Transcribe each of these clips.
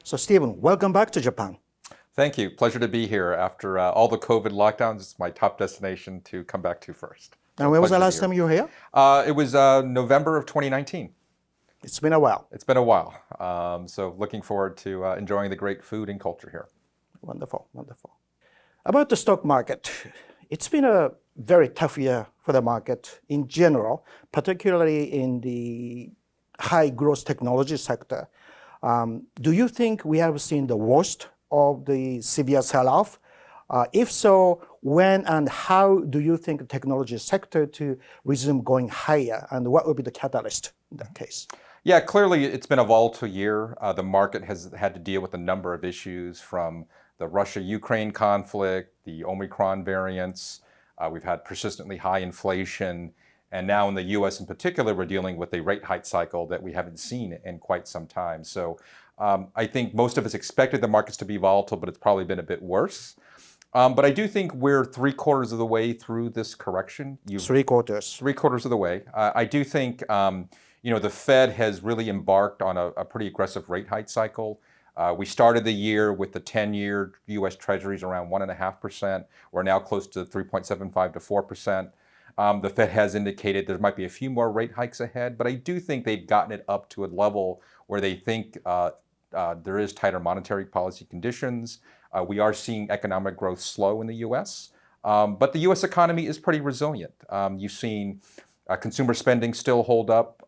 So Stephen, welcome back to Japan. Thank you. Pleasure to be here. After all the COVID lockdowns, it's my top destination to come back to first. And when was the last time you were here? It was November of 2019. It's been a while. It's been a while. So looking forward to enjoying the great food and culture here. Wonderful, wonderful. About the stock market, it's been a very tough year for the market in general, particularly in the high growth technology sector. Do you think we have seen the worst of the severe sell-off? If so, when and how do you think the technology sector to resume going higher, and what will be the catalyst in that case? Yeah, clearly it's been a volatile year. The market has had to deal with a number of issues from the Russia-Ukraine conflict, the Omicron variants. We've had persistently high inflation. And now in the US in particular, we're dealing with a rate hike cycle that we haven't seen in quite some time. So I think most of us expected the markets to be volatile, but it's probably been a bit worse. But I do think we're 3/4 of the way through this correction. 3/4. 3/4 of the way. I do think the Fed has really embarked on a pretty aggressive rate hike cycle. We started the year with the 10-year US Treasuries around 1.5%. We're now close to 3.75 to 4%. The Fed has indicated there might be a few more rate hikes ahead, but I do think they've gotten it up to a level where they think there is tighter monetary policy conditions. We are seeing economic growth slow in the US, but the US economy is pretty resilient. You've seen consumer spending still hold up.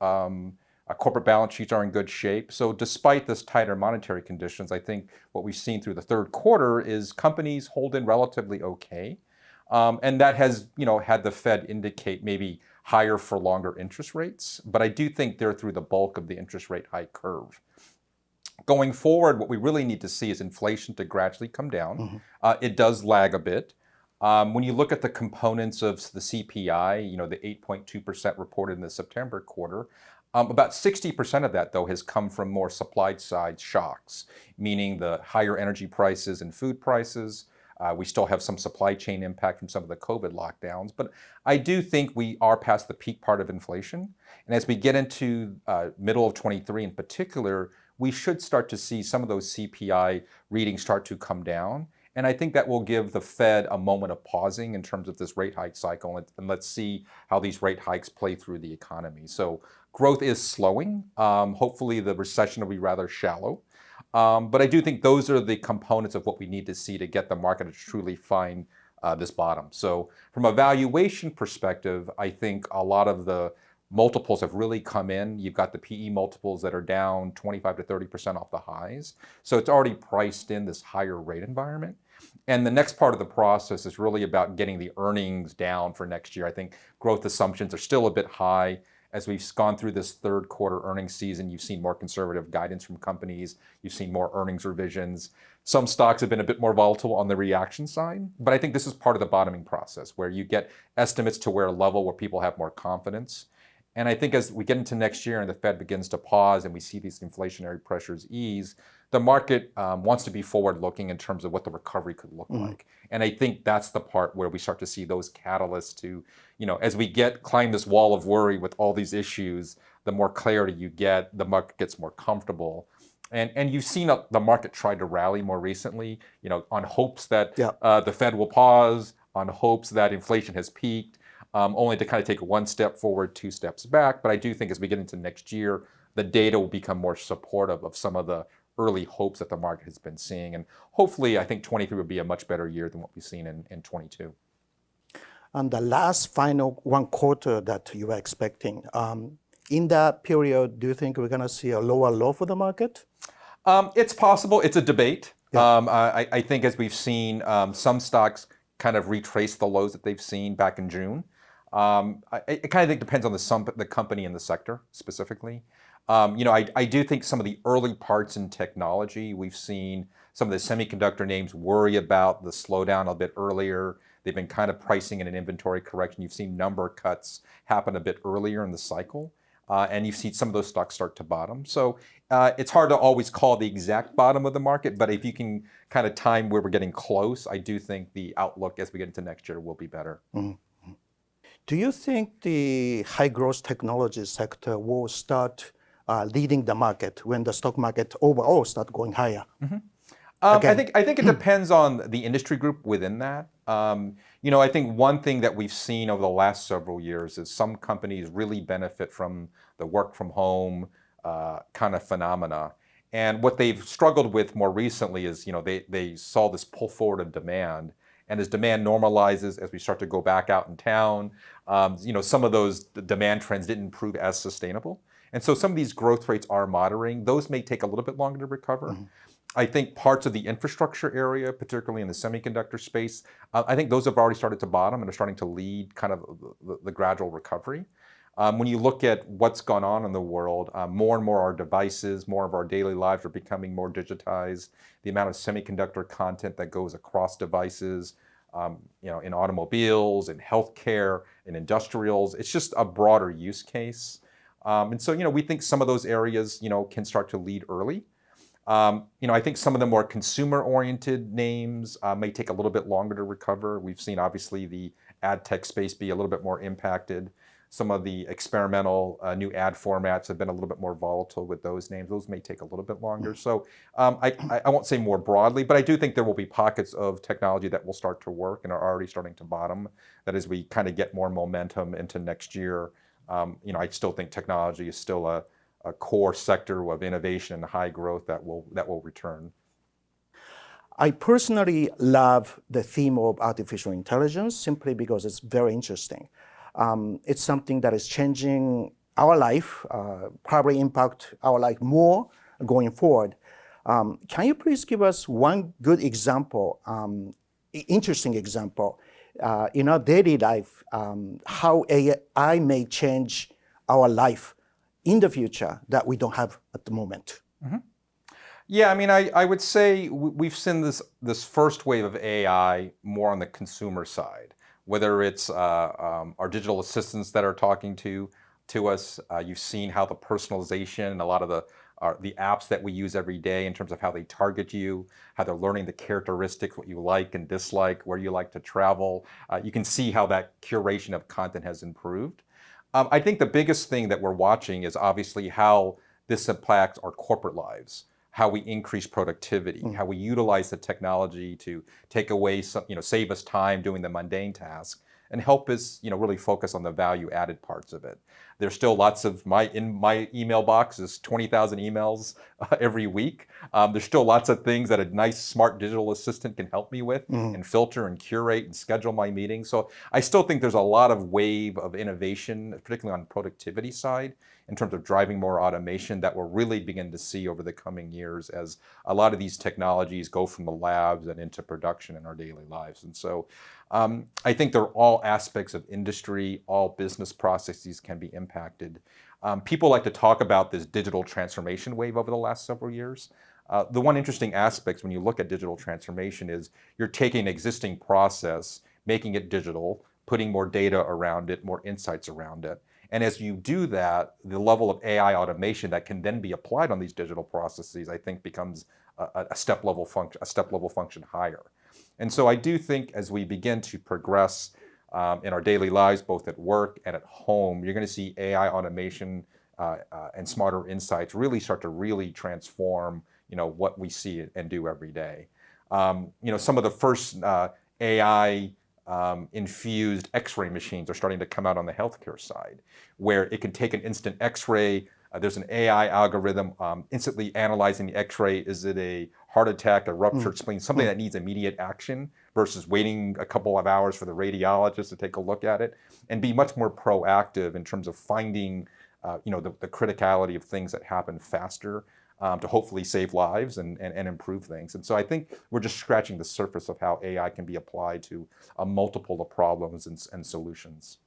Corporate balance sheets are in good shape. So despite this tighter monetary conditions, I think what we've seen through the third quarter is companies hold in relatively okay. And that has, had the Fed indicate maybe higher for longer interest rates. But I do think they're through the bulk of the interest rate hike curve. Going forward, what we really need to see is inflation to gradually come down. It does lag a bit. When you look at the components of the CPI, the 8.2% reported in the September quarter, about 60% of that, though, has come from more supply-side shocks, meaning the higher energy prices and food prices. We still have some supply chain impact from some of the COVID lockdowns, but I do think we are past the peak part of inflation. And as we get into middle of 23 in particular, we should start to see some of those CPI readings start to come down. And I think that will give the Fed a moment of pausing in terms of this rate hike cycle, and let's see how these rate hikes play through the economy. So growth is slowing. Hopefully the recession will be rather shallow. But I do think those are the components of what we need to see to get the market to truly find this bottom. So from a valuation perspective, I think a lot of the multiples have really come in. You've got the PE multiples that are down 25 to 30% off the highs. So it's already priced in this higher rate environment. And the next part of the process is really about getting the earnings down for next year. I think growth assumptions are still a bit high. As we've gone through this third quarter earnings season, you've seen more conservative guidance from companies. You've seen more earnings revisions. Some stocks have been a bit more volatile on the reaction side, but I think this is part of the bottoming process where you get estimates to where a level where people have more confidence. And I think as we get into next year and the Fed begins to pause and we see these inflationary pressures ease, the market wants to be forward-looking in terms of what the recovery could look like. And I think that's the part where we start to see those catalysts to, as we climb this wall of worry with all these issues, the more clarity you get, the market gets more comfortable. And you've seen the market try to rally more recently, on hopes that the Fed will pause, on hopes that inflation has peaked, only to kind of take one step forward, two steps back. But I do think as we get into next year, the data will become more supportive of some of the early hopes that the market has been seeing. And hopefully, I think 23 will be a much better year than what we've seen in 22. And the last final one quarter that you are expecting, in that period, do you think we're going to see a lower low for the market? It's possible. It's a debate. I think as we've seen, some stocks kind of retrace the lows that they've seen back in June. It kind of think depends on the company and the sector specifically. I do think some of the early parts in technology, we've seen some of the semiconductor names worry about the slowdown a bit earlier. They've been kind of pricing in an inventory correction. You've seen number cuts happen a bit earlier in the cycle. And you've seen some of those stocks start to bottom. So it's hard to always call the exact bottom of the market, but if you can kind of time where we're getting close, I do think the outlook as we get into next year will be better. Do you think the high growth technology sector will start leading the market when the stock market overall start going higher? I think it depends on the industry group within that. I think one thing that we've seen over the last several years is some companies really benefit from the work from home kind of phenomena. And what they've struggled with more recently is, they saw this pull forward of demand. And as demand normalizes, as we start to go back out in town, some of those demand trends didn't prove as sustainable. And so some of these growth rates are moderating. Those may take a little bit longer to recover. I think parts of the infrastructure area, particularly in the semiconductor space, I think those have already started to bottom and are starting to lead kind of the gradual recovery. When you look at what's gone on in the world, more and more our devices, more of our daily lives are becoming more digitized. The amount of semiconductor content that goes across devices, in automobiles, in healthcare, in industrials, it's just a broader use case. And so, we think some of those areas, can start to lead early. I think some of the more consumer-oriented names may take a little bit longer to recover. We've seen, obviously, the ad tech space be a little bit more impacted. Some of the experimental new ad formats have been a little bit more volatile with those names. Those may take a little bit longer. So I won't say more broadly, but I do think there will be pockets of technology that will start to work and are already starting to bottom. That as we kind of get more momentum into next year, I still think technology is still a core sector of innovation and high growth that will return. I personally love the theme of artificial intelligence simply because it's very interesting. It's something that is changing our life, probably impact our life more going forward. Can you please give us one good example, interesting example, in our daily life, how AI may change our life in the future that we don't have at the moment? Yeah, I would say we've seen this first wave of AI more on the consumer side, whether it's our digital assistants that are talking to us. You've seen how the personalization and a lot of the apps that we use every day in terms of how they target you, how they're learning the characteristics, what you like and dislike, where you like to travel. You can see how that curation of content has improved. I think the biggest thing that we're watching is obviously how this impacts our corporate lives, how we increase productivity, how we utilize the technology to take away some, save us time doing the mundane tasks and help us, really focus on the value added parts of it. There's still lots of in my email box is 20,000 emails every week. There's still lots of things that a nice smart digital assistant can help me with and filter and curate and schedule my meetings. So I still think there's a lot of wave of innovation, particularly on the productivity side, in terms of driving more automation that we'll really begin to see over the coming years as a lot of these technologies go from the labs and into production in our daily lives. And so I think they're all aspects of industry, all business processes can be impacted. People like to talk about this digital transformation wave over the last several years. The one interesting aspect when you look at digital transformation is you're taking an existing process, making it digital, putting more data around it, more insights around it. And as you do that, the level of AI automation that can then be applied on these digital processes, I think, becomes a step level function higher. And so I do think as we begin to progress in our daily lives, both at work and at home, you're going to see AI automation and smarter insights really start to really transform, what we see and do every day. Some of the first AI infused X-ray machines are starting to come out on the healthcare side, where it can take an instant X-ray. There's an AI algorithm instantly analyzing the X-ray. Is it a heart attack, a ruptured spleen, something that needs immediate action versus waiting a couple of hours for the radiologist to take a look at it, and be much more proactive in terms of finding the criticality of things that happen faster to hopefully save lives and improve things. And so I think we're just scratching the surface of how AI can be applied to a multiple of problems and solutions.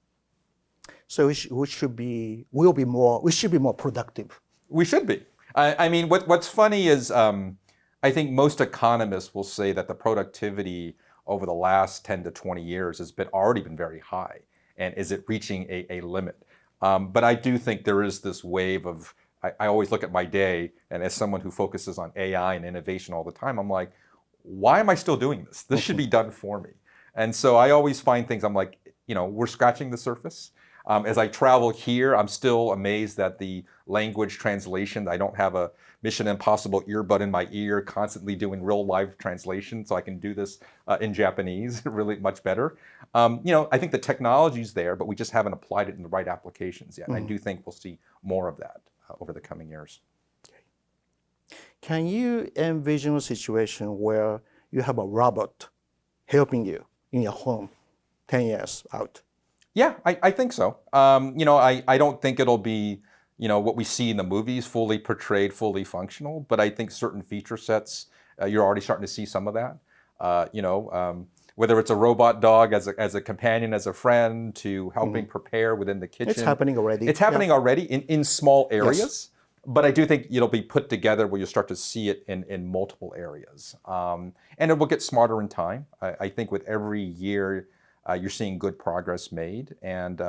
So we should be more productive. We should be. What's funny is I think most economists will say that the productivity over the last 10 to 20 years has already been very high. And is it reaching a limit? But I do think there is this wave of, I always look at my day, and as someone who focuses on AI and innovation all the time, I'm like, why am I still doing this? This should be done for me. And so I always find things, I'm like, we're scratching the surface. As I travel here, I'm still amazed at the language translation. I don't have a Mission Impossible earbud in my ear constantly doing real live translation, so I can do this in Japanese really much better. I think the technology's there, but we just haven't applied it in the right applications yet. And I do think we'll see more of that over the coming years. Can you envision a situation where you have a robot helping you in your home 10 years out? Yeah, I think so. I don't think it'll be, what we see in the movies, fully portrayed, fully functional, but I think certain feature sets, you're already starting to see some of that. Whether it's a robot dog as a companion, as a friend, to helping prepare within the kitchen. It's happening already. It's happening already in small areas. Yes. But I do think it'll be put together where you'll start to see it in multiple areas. And it will get smarter in time. I think with every year, you're seeing good progress made. And,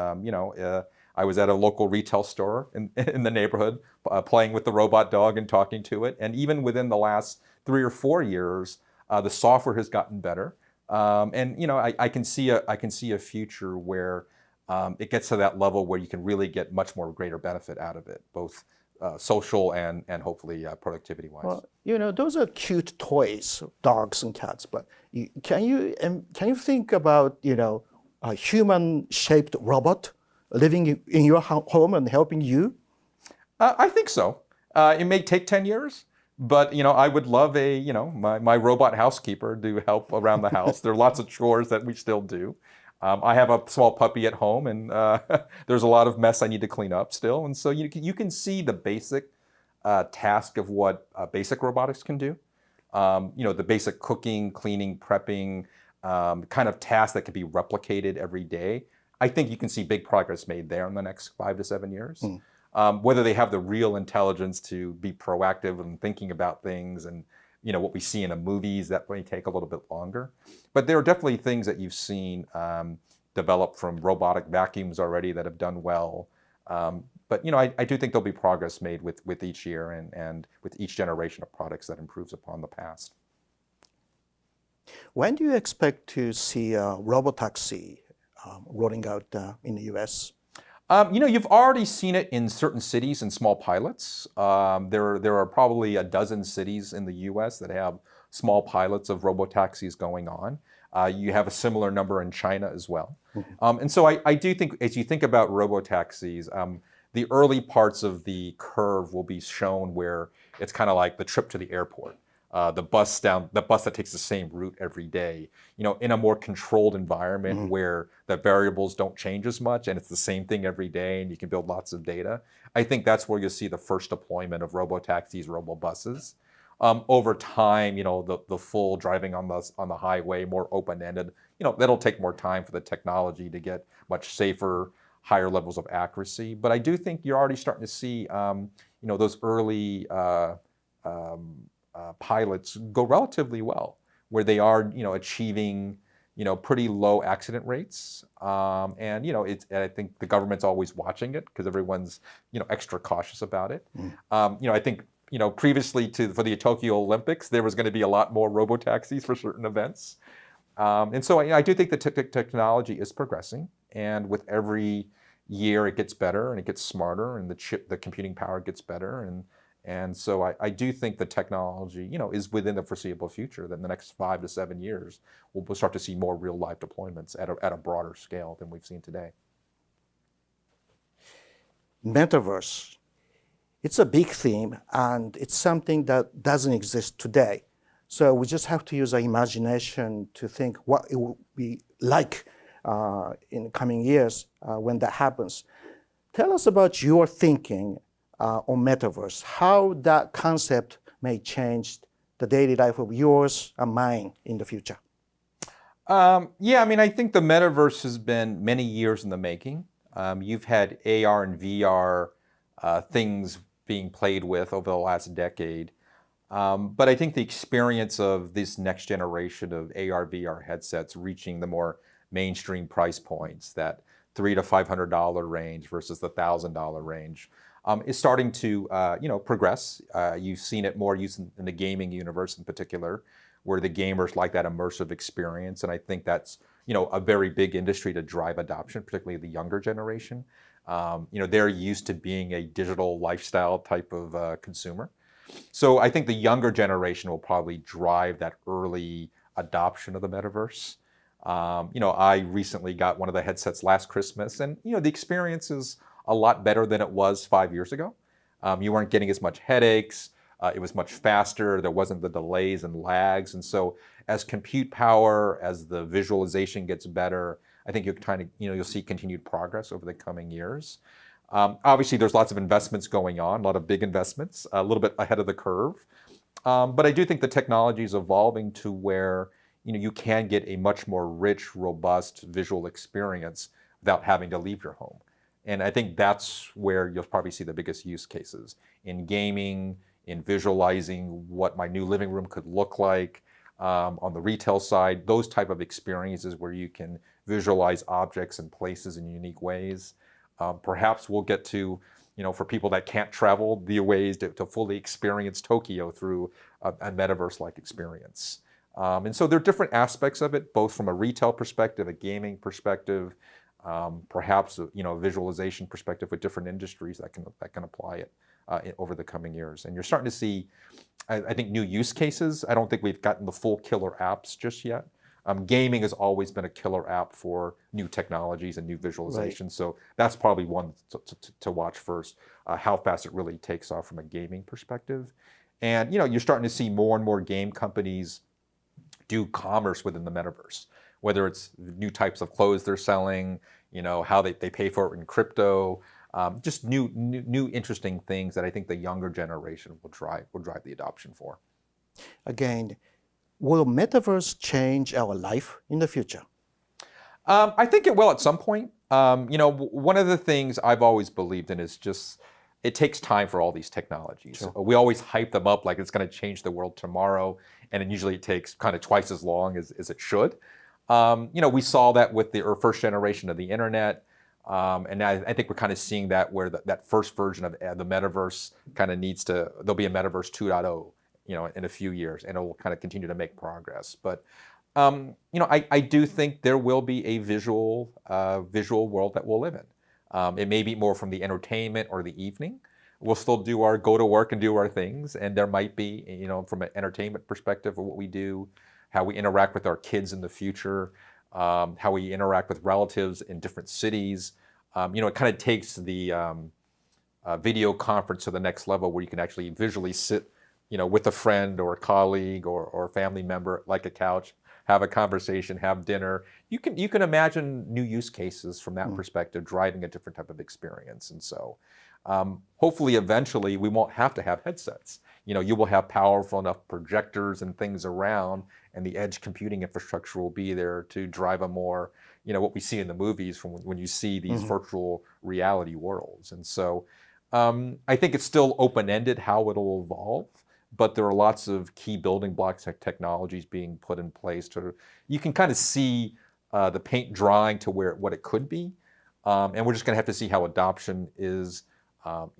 I was at a local retail store in the neighborhood playing with the robot dog and talking to it. And even within the last 3 or 4 years, the software has gotten better. I can see a future where it gets to that level where you can really get much more greater benefit out of it, both social and hopefully productivity-wise. Well, those are cute toys, dogs and cats. But can you think about a human-shaped robot living in your home and helping you? I think so. It may take 10 years. But I would love my robot housekeeper to help around the house. There are lots of chores that we still do. I have a small puppy at home, and there's a lot of mess I need to clean up still. And so you can see the basic task of what basic robotics can do. The basic cooking, cleaning, prepping kind of tasks that can be replicated every day. I think you can see big progress made there in the next 5 to 7 years. Whether they have the real intelligence to be proactive and thinking about things and what we see in the movies, that may take a little bit longer. But there are definitely things that you've seen develop from robotic vacuums already that have done well. But I do think there'll be progress made with each year and with each generation of products that improves upon the past. When do you expect to see a robotaxi rolling out in the U.S.? You've already seen it in certain cities in small pilots. There are probably a dozen cities in the U.S. that have small pilots of robotaxis going on. You have a similar number in China as well. And so I do think, as you think about robotaxis, the early parts of the curve will be shown where it's kind of like the trip to the airport. The bus that takes the same route every day, in a more controlled environment where the variables don't change as much and it's the same thing every day and you can build lots of data. I think that's where you'll see the first deployment of robotaxis, robobuses. Over time, the full driving on the highway, more open-ended, that'll take more time for the technology to get much safer, higher levels of accuracy. But I do think you're already starting to see, those early pilots go relatively well, where they are, achieving, pretty low accident rates. And I think the government's always watching it because everyone's, extra cautious about it. I think, previously for the Tokyo Olympics, there was going to be a lot more robotaxis for certain events. And so I do think the technology is progressing, and with every year it gets better and it gets smarter, and the computing power gets better. And so I do think the technology, is within the foreseeable future. That in the next 5 to 7 years, we'll start to see more real-life deployments at a broader scale than we've seen today. Metaverse. It's a big theme, and it's something that doesn't exist today. So we just have to use our imagination to think what it will be like in the coming years when that happens. Tell us about your thinking on metaverse, how that concept may change the daily life of yours and mine in the future. I think the metaverse has been many years in the making. You've had AR and VR things being played with over the last decade. But I think the experience of this next generation of AR, VR headsets reaching the more mainstream price points, that $300 to $500 range versus the $1,000 range, is starting to progress. You've seen it more used in the gaming universe in particular, where the gamers like that immersive experience, and I think that's a very big industry to drive adoption, particularly the younger generation. They're used to being a digital lifestyle type of consumer. So I think the younger generation will probably drive that early adoption of the metaverse. I recently got one of the headsets last Christmas, and the experience is a lot better than it was 5 years ago. You weren't getting as much headaches. It was much faster. There wasn't the delays and lags. And so as compute power, as the visualization gets better, I think you'll see continued progress over the coming years. Obviously, there's lots of investments going on, a lot of big investments, a little bit ahead of the curve. But I do think the technology is evolving to where you can get a much more rich, robust visual experience without having to leave your home. And I think that's where you'll probably see the biggest use cases in gaming, in visualizing what my new living room could look like. On the retail side, those type of experiences where you can visualize objects and places in unique ways. Perhaps we'll get to, for people that can't travel, the ways to fully experience Tokyo through a metaverse-like experience. And so there are different aspects of it, both from a retail perspective, a gaming perspective, perhaps a visualization perspective with different industries that can apply it over the coming years. And you're starting to see, I think, new use cases. I don't think we've gotten the full killer apps just yet. Gaming has always been a killer app for new technologies and new visualizations. Right. So that's probably one to watch first, how fast it really takes off from a gaming perspective. And you're starting to see more and more game companies do commerce within the metaverse, whether it's new types of clothes they're selling, how they pay for it in crypto, just new interesting things that I think the younger generation will drive the adoption for. Again, will metaverse change our life in the future? I think it will at some point. One of the things I've always believed in is just it takes time for all these technologies. Sure. We always hype them up like it's going to change the world tomorrow, and usually it takes kind of twice as long as it should. We saw that with the first generation of the internet, and I think we're kind of seeing that where that first version of the metaverse kind of there'll be a metaverse 2.0, in a few years, and it will kind of continue to make progress. But I do think there will be a visual world that we'll live in. It may be more from the entertainment or the evening. We'll still go to work and do our things, and there might be, from an entertainment perspective of what we do, how we interact with our kids in the future, how we interact with relatives in different cities. It kind of takes the video conference to the next level where you can actually visually sit, with a friend or a colleague or a family member, like a couch, have a conversation, have dinner. You can imagine new use cases from that perspective, driving a different type of experience. And so hopefully eventually we won't have to have headsets. You will have powerful enough projectors and things around, and the edge computing infrastructure will be there to drive a more, what we see in the movies from when you see these virtual reality worlds. And so I think it's still open-ended how it'll evolve, but there are lots of key building blocks and technologies being put in place you can kind of see the paint drying to what it could be. And we're just going to have to see how adoption is, how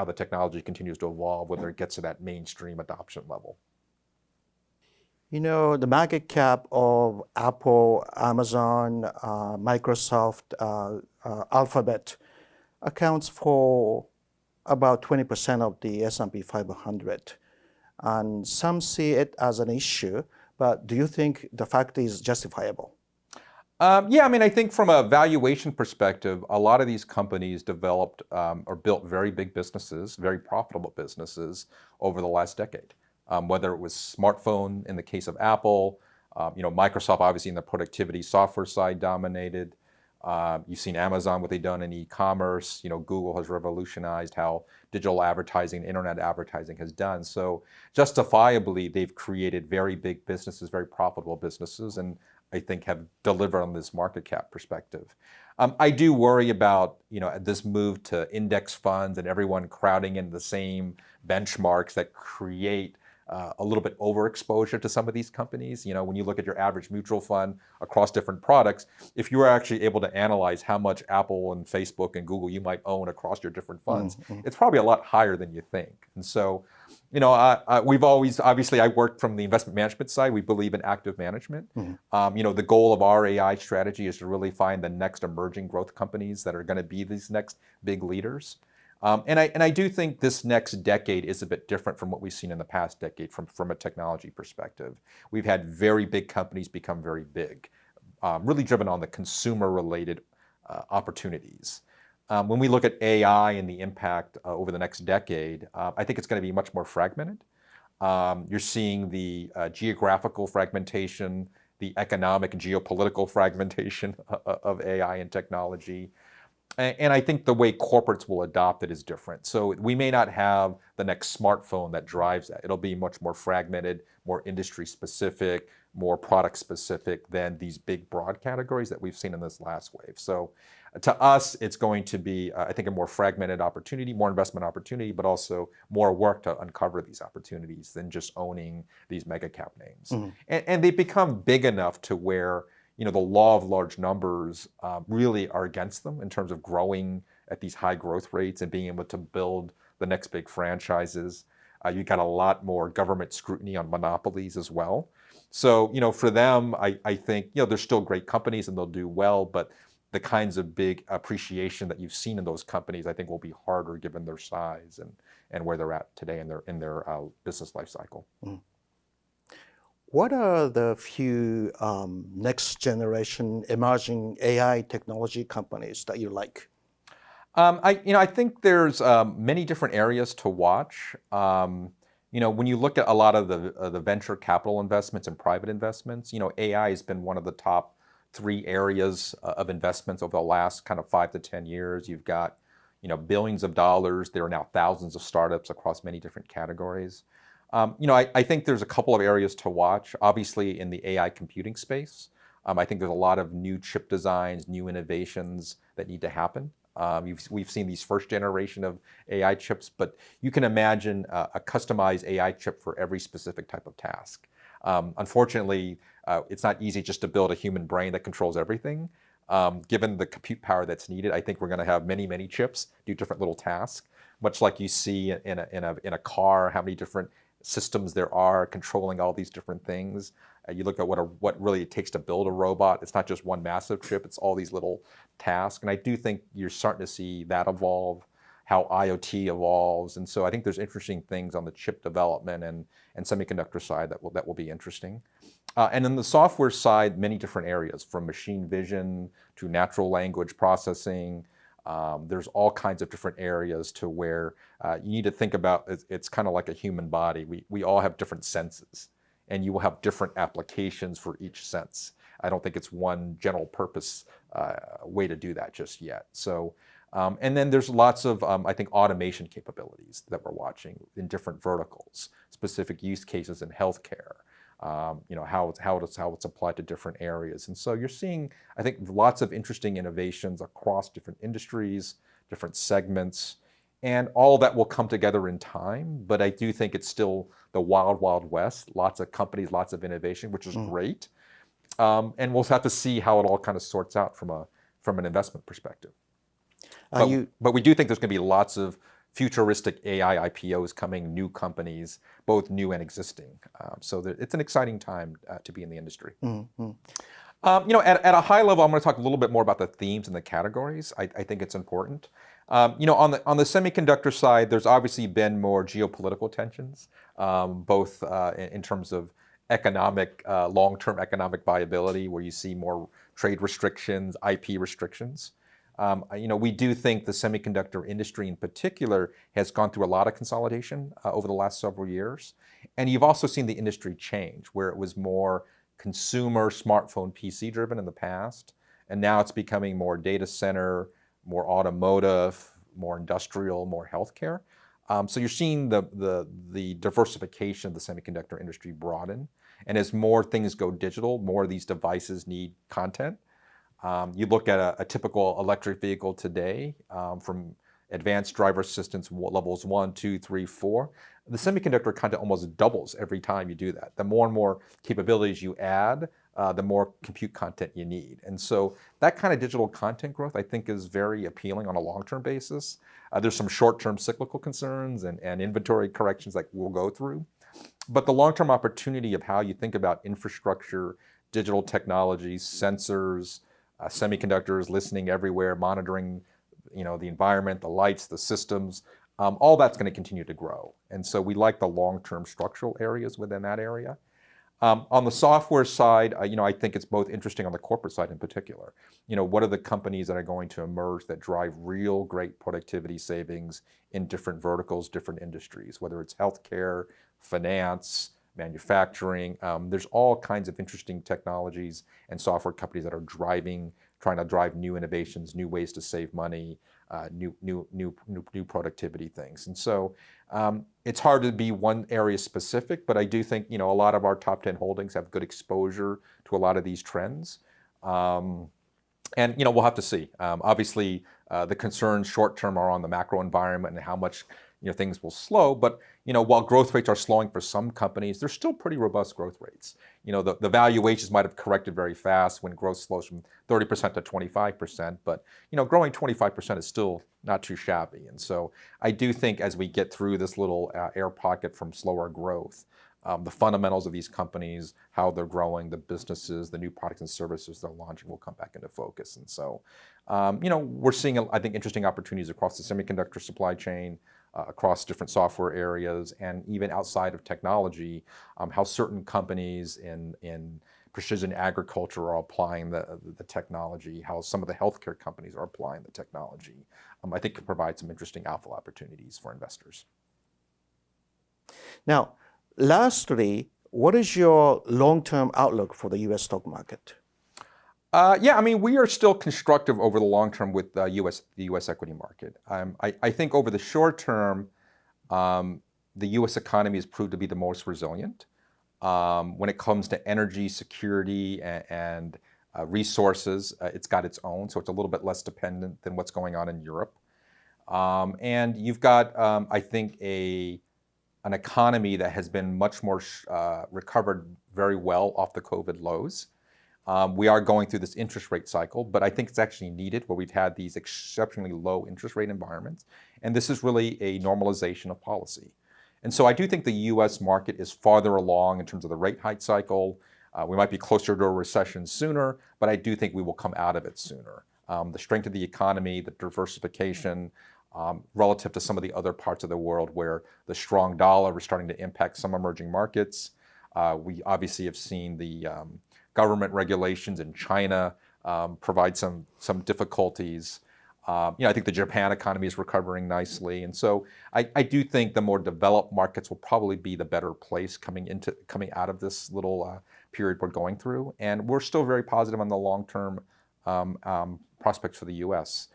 the technology continues to evolve, whether it gets to that mainstream adoption level. The market cap of Apple, Amazon, Microsoft, Alphabet accounts for about 20% of the S&P 500. And some see it as an issue, but do you think the fact is justifiable? I think from a valuation perspective, a lot of these companies developed or built very big businesses, very profitable businesses over the last decade. Whether it was smartphone in the case of Apple, Microsoft obviously in the productivity software side dominated. You've seen Amazon, what they've done in e-commerce. Google has revolutionized how digital advertising, internet advertising has done. So justifiably, they've created very big businesses, very profitable businesses, and I think have delivered on this market cap perspective. I do worry about, this move to index funds and everyone crowding in the same benchmarks that create a little bit overexposure to some of these companies. When you look at your average mutual fund across different products, if you were actually able to analyze how much Apple and Facebook and Google you might own across your different funds, it's probably a lot higher than you think. And so, we've always, obviously I worked from the investment management side. We believe in active management. The goal of our AI strategy is to really find the next emerging growth companies that are going to be these next big leaders. And I do think this next decade is a bit different from what we've seen in the past decade from a technology perspective. We've had very big companies become very big, really driven on the consumer-related opportunities. When we look at AI and the impact over the next decade, I think it's going to be much more fragmented. You're seeing the geographical fragmentation, the economic and geopolitical fragmentation of AI and technology. And I think the way corporates will adopt it is different. So we may not have the next smartphone that drives that. It'll be much more fragmented, more industry specific, more product specific than these big broad categories that we've seen in this last wave. So to us, it's going to be, I think, a more fragmented opportunity, more investment opportunity, but also more work to uncover these opportunities than just owning these mega cap names. And they become big enough to where the law of large numbers really are against them in terms of growing at these high growth rates and being able to build the next big franchises. You got a lot more government scrutiny on monopolies as well. So, for them, I think, they're still great companies and they'll do well, but the kinds of big appreciation that you've seen in those companies, I think will be harder given their size and where they're at today in their business life cycle. What are the few next generation emerging AI technology companies that you like? I think there's many different areas to watch. When you look at a lot of the venture capital investments and private investments, AI has been one of the top 3 areas of investments over the last kind of 5 to 10 years. You've got, billions of dollars. There are now thousands of startups across many different categories. I think there's a couple of areas to watch. Obviously, in the AI computing space, I think there's a lot of new chip designs, new innovations that need to happen. We've seen these first generation of AI chips, but you can imagine a customized AI chip for every specific type of task. Unfortunately, it's not easy just to build a human brain that controls everything. Given the compute power that's needed, I think we're going to have many, many chips do different little tasks, much like you see in a car, how many different systems there are controlling all these different things. You look at what really it takes to build a robot. It's not just one massive chip, it's all these little tasks. And I do think you're starting to see that evolve, how IoT evolves. And so I think there's interesting things on the chip development and semiconductor side that will be interesting. And in the software side, many different areas, from machine vision to natural language processing. There's all kinds of different areas to where you need to think about, it's kind of like a human body. We all have different senses, and you will have different applications for each sense. I don't think it's one general purpose way to do that just yet. So, and then there's lots of, I think, automation capabilities that we're watching in different verticals, specific use cases in healthcare. How it's applied to different areas. And so you're seeing, I think, lots of interesting innovations across different industries, different segments, and all that will come together in time. But I do think it's still the wild, wild west, lots of companies, lots of innovation, which is great. And we'll have to see how it all kind of sorts out from an investment perspective. But we do think there's going to be lots of futuristic AI IPOs coming, new companies, both new and existing. So it's an exciting time to be in the industry. At a high level, I'm going to talk a little bit more about the themes and the categories. I think it's important. On the semiconductor side, there's obviously been more geopolitical tensions, both in terms of long-term economic viability, where you see more trade restrictions, IP restrictions. We do think the semiconductor industry in particular has gone through a lot of consolidation over the last several years. And you've also seen the industry change, where it was more consumer smartphone PC driven in the past. And now it's becoming more data center, more automotive, more industrial, more healthcare. So you're seeing the diversification of the semiconductor industry broaden. And as more things go digital, more of these devices need content. You look at a typical electric vehicle today, from advanced driver assistance levels 1, 2, 3, 4. The semiconductor content almost doubles every time you do that. The more and more capabilities you add, the more compute content you need. And so that kind of digital content growth, I think, is very appealing on a long-term basis. There's some short-term cyclical concerns and inventory corrections like we'll go through. But the long-term opportunity of how you think about infrastructure, digital technologies, sensors, semiconductors, listening everywhere, monitoring, the environment, the lights, the systems, all that's going to continue to grow. And so we like the long-term structural areas within that area. On the software side, I think it's both interesting on the corporate side in particular. What are the companies that are going to emerge that drive real great productivity savings in different verticals, different industries, whether it's healthcare, finance, manufacturing. There's all kinds of interesting technologies and software companies that are trying to drive new innovations, new ways to save money, new productivity things. And so it's hard to be one area specific, but I do think a lot of our top 10 holdings have good exposure to a lot of these trends. And we'll have to see. Obviously, the concerns short term are on the macro environment and how much things will slow. But while growth rates are slowing for some companies, they're still pretty robust growth rates. The valuations might have corrected very fast when growth slows from 30% to 25%, but growing 25% is still not too shabby. And so I do think as we get through this little air pocket from slower growth, the fundamentals of these companies, how they're growing, the businesses, the new products and services they're launching will come back into focus. And so, we're seeing, I think, interesting opportunities across the semiconductor supply chain, across different software areas, and even outside of technology, how certain companies in precision agriculture are applying the technology, how some of the healthcare companies are applying the technology. I think can provide some interesting alpha opportunities for investors. Now, lastly, what is your long-term outlook for the U.S. stock market? We are still constructive over the long term with the U.S. equity market. I think over the short term, the U.S. economy has proved to be the most resilient. When it comes to energy security and resources, it's got its own, so it's a little bit less dependent than what's going on in Europe. And you've got, I think, an economy that has been much more recovered very well off the COVID lows. We are going through this interest rate cycle, but I think it's actually needed where we've had these exceptionally low interest rate environments. And this is really a normalization of policy. And so I do think the U.S. market is farther along in terms of the rate hike cycle. We might be closer to a recession sooner, but I do think we will come out of it sooner. The strength of the economy, the diversification, relative to some of the other parts of the world where the strong dollar is starting to impact some emerging markets. We obviously have seen the government regulations in China provide some difficulties. I think the Japan economy is recovering nicely. And so I do think the more developed markets will probably be the better place coming out of this little period we're going through. And we're still very positive on the long-term prospects for the U.S.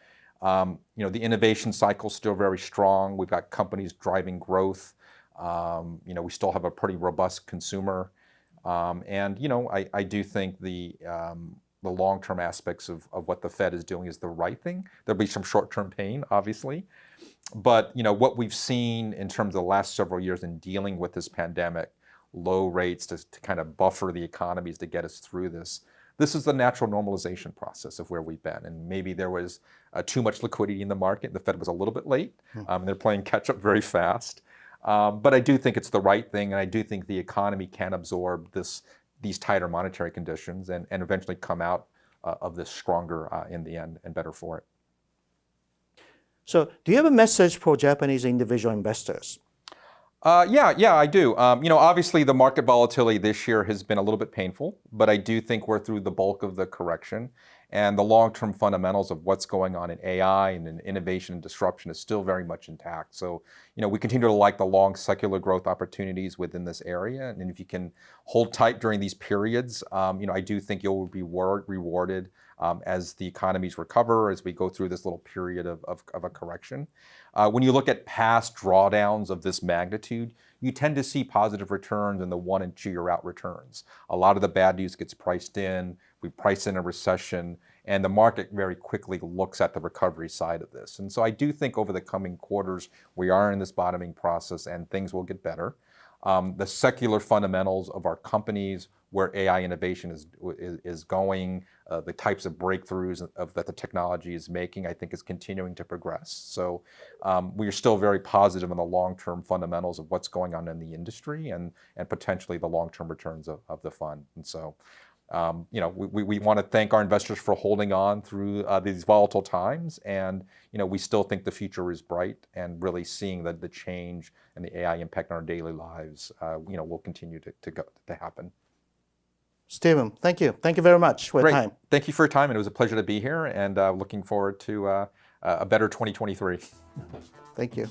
The innovation cycle is still very strong. We've got companies driving growth. We still have a pretty robust consumer. I do think the long-term aspects of what the Fed is doing is the right thing. There'll be some short-term pain, obviously. But what we've seen in terms of the last several years in dealing with this pandemic, low rates to kind of buffer the economies to get us through this. This is the natural normalization process of where we've been. And maybe there was too much liquidity in the market. The Fed was a little bit late. They're playing catch up very fast. But I do think it's the right thing, and I do think the economy can absorb these tighter monetary conditions and eventually come out of this stronger in the end and better for it. So do you have a message for Japanese individual investors? Yeah, I do. Obviously the market volatility this year has been a little bit painful, but I do think we're through the bulk of the correction. And the long-term fundamentals of what's going on in AI and in innovation and disruption is still very much intact. So, we continue to like the long secular growth opportunities within this area. And if you can hold tight during these periods, I do think you'll be rewarded as the economies recover, as we go through this little period of a correction. When you look at past drawdowns of this magnitude, you tend to see positive returns in the 1 and 2 year out returns. A lot of the bad news gets priced in. We price in a recession, and the market very quickly looks at the recovery side of this. And so I do think over the coming quarters, we are in this bottoming process and things will get better. The secular fundamentals of our companies, where AI innovation is going, the types of breakthroughs that the technology is making, I think is continuing to progress. So we are still very positive on the long-term fundamentals of what's going on in the industry and potentially the long-term returns of the fund. And so we want to thank our investors for holding on through these volatile times, and we still think the future is bright, and really seeing that the change and the AI impact on our daily lives, will continue to happen. Stephen, thank you. Thank you very much for your Great. time. Thank you for your time, and it was a pleasure to be here, and looking forward to a better 2023. Thank you.